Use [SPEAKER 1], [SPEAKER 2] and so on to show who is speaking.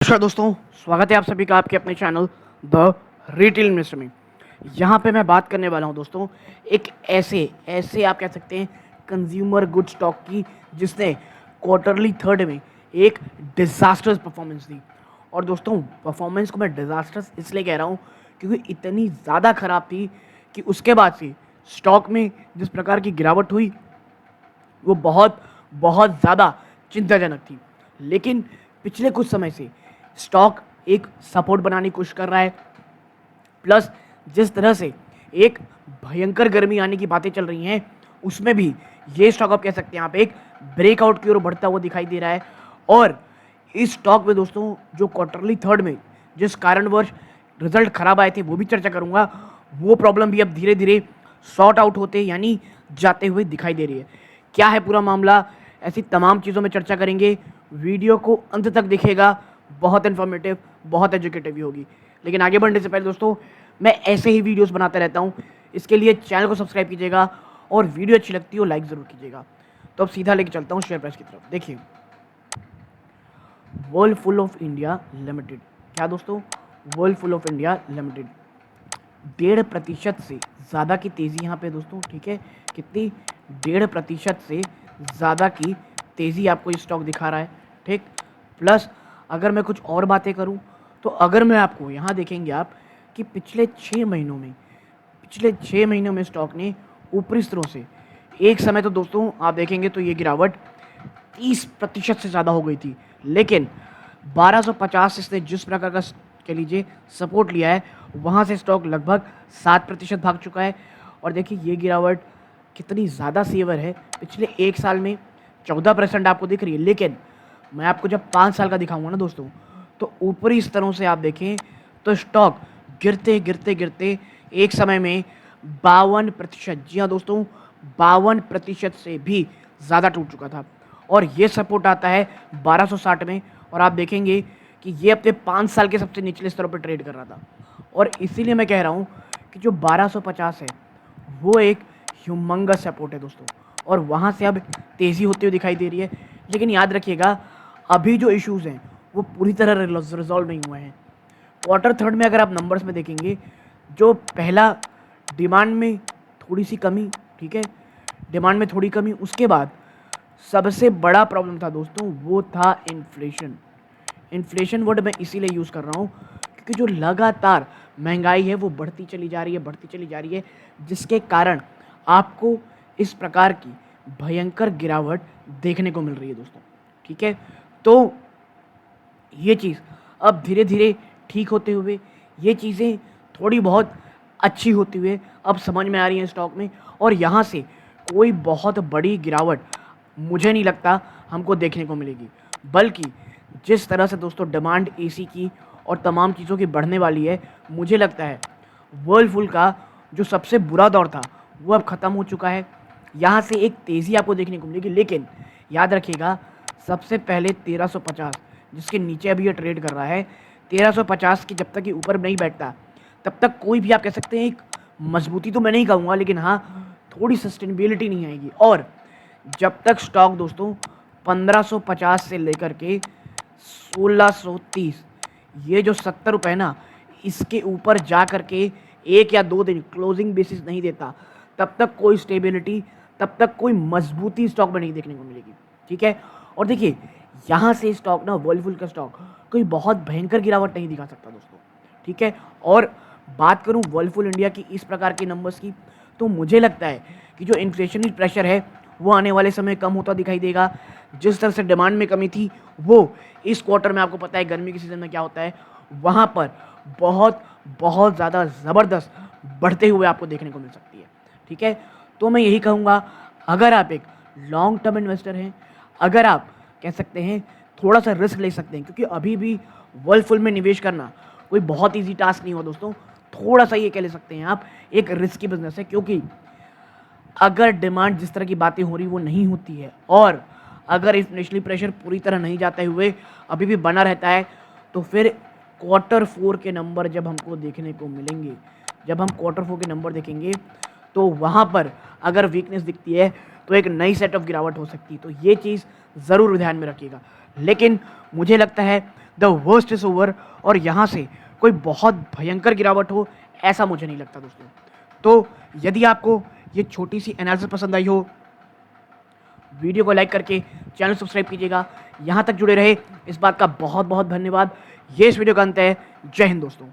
[SPEAKER 1] नमस्कार दोस्तों, स्वागत है आप सभी का आपके अपने चैनल द रिटेल इन्वेस्टर में। यहाँ पे मैं बात करने वाला हूँ दोस्तों एक ऐसे आप कह सकते हैं कंज्यूमर गुड स्टॉक की, जिसने क्वार्टरली थर्ड में एक डिजास्टर्स परफॉर्मेंस दी। और दोस्तों परफॉर्मेंस को मैं डिजास्टर्स इसलिए कह रहा हूँ क्योंकि इतनी ज़्यादा ख़राब थी कि उसके बाद से स्टॉक में जिस प्रकार की गिरावट हुई वो बहुत बहुत ज़्यादा चिंताजनक थी। लेकिन पिछले कुछ समय से स्टॉक एक सपोर्ट बनाने की कोशिश कर रहा है, प्लस जिस तरह से एक भयंकर गर्मी आने की बातें चल रही हैं उसमें भी ये स्टॉक आप कह सकते हैं यहाँ पे एक ब्रेकआउट की ओर बढ़ता हुआ दिखाई दे रहा है। और इस स्टॉक में दोस्तों जो क्वार्टरली थर्ड में जिस कारणवश रिजल्ट खराब आए थे वो भी चर्चा करूंगा, वो प्रॉब्लम भी अब धीरे धीरे सॉर्ट आउट होते यानी जाते हुए दिखाई दे रही है। क्या है पूरा मामला, ऐसी तमाम चीज़ों में चर्चा करेंगे। वीडियो को अंत तक देखिएगा, बहुत इन्फॉर्मेटिव बहुत एजुकेटिव भी होगी। लेकिन आगे बढ़ने से पहले दोस्तों मैं ऐसे ही वीडियोस बनाता रहता हूँ, इसके लिए चैनल को सब्सक्राइब कीजिएगा और वीडियो अच्छी लगती हो लाइक ज़रूर कीजिएगा। तो अब सीधा लेके चलता हूँ शेयर प्राइस की तरफ। देखिए वर्लपुल ऑफ इंडिया लिमिटेड, क्या दोस्तों वर्लपुल ऑफ इंडिया लिमिटेड 1.5% से ज़्यादा की तेज़ी यहाँ पे दोस्तों, ठीक है कितनी 1.5% से ज़्यादा की तेज़ी आपको ये स्टॉक दिखा रहा है, ठीक। प्लस अगर मैं कुछ और बातें करूं तो अगर मैं आपको यहाँ देखेंगे आप कि पिछले 6 महीनों में स्टॉक ने ऊपरी स्तरों से एक समय तो दोस्तों आप देखेंगे तो ये गिरावट 30% से ज़्यादा हो गई थी, लेकिन 1250 से इसने जिस प्रकार का कह लीजिए सपोर्ट लिया है वहाँ से स्टॉक लगभग 7% भाग चुका है। और देखिए ये गिरावट कितनी ज़्यादा सीवियर है, पिछले एक साल में 14% आपको दिख रही है। लेकिन मैं आपको जब 5 साल का दिखाऊंगा ना दोस्तों, तो ऊपरी स्तरों से आप देखें तो स्टॉक गिरते गिरते गिरते एक समय में 52%, जी हाँ दोस्तों 52% से भी ज़्यादा टूट चुका था। और ये सपोर्ट आता है 1260 में, और आप देखेंगे कि ये अपने 5 साल के सबसे निचले स्तरों पर ट्रेड कर रहा था। और इसीलिए मैं कह रहा हूँ कि जो 1250 है वो एक ह्यूमंगस सपोर्ट है दोस्तों, और वहाँ से अब तेज़ी होती हुई दिखाई दे रही है। लेकिन याद रखिएगा अभी जो इश्यूज़ हैं वो पूरी तरह रिजॉल्व नहीं हुए हैं। क्वार्टर थर्ड में अगर आप नंबर्स में देखेंगे, जो पहला डिमांड में थोड़ी सी कमी, ठीक है डिमांड में थोड़ी कमी, उसके बाद सबसे बड़ा प्रॉब्लम था दोस्तों वो था इन्फ्लेशन वर्ड मैं इसीलिए यूज़ कर रहा हूँ क्योंकि जो लगातार महंगाई है वो बढ़ती चली जा रही है, जिसके कारण आपको इस प्रकार की भयंकर गिरावट देखने को मिल रही है दोस्तों, ठीक है। तो ये चीज़ अब धीरे धीरे ठीक होते हुए, ये चीज़ें थोड़ी बहुत अच्छी होती हुए अब समझ में आ रही हैं स्टॉक में, और यहाँ से कोई बहुत बड़ी गिरावट मुझे नहीं लगता हमको देखने को मिलेगी। बल्कि जिस तरह से दोस्तों डिमांड एसी की और तमाम चीज़ों की बढ़ने वाली है, मुझे लगता है वर्लपुल का जो सबसे बुरा दौर था वो अब ख़त्म हो चुका है। यहाँ से एक तेज़ी आपको देखने को मिलेगी, लेकिन याद रखिएगा सबसे पहले 1350 जिसके नीचे अभी ये ट्रेड कर रहा है, 1350 की जब तक ये ऊपर नहीं बैठता तब तक कोई भी आप कह सकते हैं एक मजबूती तो मैं नहीं कहूँगा, लेकिन हाँ थोड़ी सस्टेनेबिलिटी नहीं आएगी। और जब तक स्टॉक दोस्तों 1550 से लेकर के 1630 ये जो 70 रुपये ना इसके ऊपर जा कर के 1 या 2 दिन क्लोजिंग बेसिस नहीं देता, तब तक कोई स्टेबिलिटी, तब तक कोई मजबूती स्टॉक में नहीं देखने को मिलेगी, ठीक है। और देखिए यहाँ से स्टॉक ना वर्लपुल का स्टॉक कोई बहुत भयंकर गिरावट नहीं दिखा सकता दोस्तों, ठीक है। और बात करूँ वर्लपुल इंडिया की इस प्रकार के नंबर्स की, तो मुझे लगता है कि जो इन्फ्लेशनरी प्रेशर है वो आने वाले समय कम होता दिखाई देगा। जिस तरह से डिमांड में कमी थी वो इस क्वार्टर में आपको पता है गर्मी के सीज़न में क्या होता है, वहाँ पर बहुत बहुत ज़्यादा ज़बरदस्त बढ़ते हुए आपको देखने को मिल सकती है, ठीक है। तो मैं यही कहूँगा अगर आप एक लॉन्ग टर्म इन्वेस्टर हैं, अगर आप कह सकते हैं थोड़ा सा रिस्क ले सकते हैं, क्योंकि अभी भी वर्लपुल में निवेश करना कोई बहुत ईजी टास्क नहीं हुआ दोस्तों, थोड़ा सा ये कह ले सकते हैं आप एक रिस्की बिजनेस है। क्योंकि अगर डिमांड जिस तरह की बातें हो रही वो नहीं होती है, और अगर इन्फ्लेशनरी प्रेशर पूरी तरह नहीं जाते हुए अभी भी बना रहता है, तो फिर क्वार्टर 4 के नंबर जब हमको देखने को मिलेंगे, जब हम क्वार्टर 4 के नंबर देखेंगे तो वहाँ पर अगर वीकनेस दिखती है तो एक नई सेट ऑफ गिरावट हो सकती है। तो ये चीज़ ज़रूर ध्यान में रखिएगा। लेकिन मुझे लगता है द वर्स्ट इज ओवर और यहाँ से कोई बहुत भयंकर गिरावट हो ऐसा मुझे नहीं लगता दोस्तों। तो यदि आपको ये छोटी सी एनालिसिस पसंद आई हो, वीडियो को लाइक करके चैनल सब्सक्राइब कीजिएगा। यहाँ तक जुड़े रहे इस बात का बहुत बहुत धन्यवाद। ये इस वीडियो का अंत है। जय हिंद दोस्तों।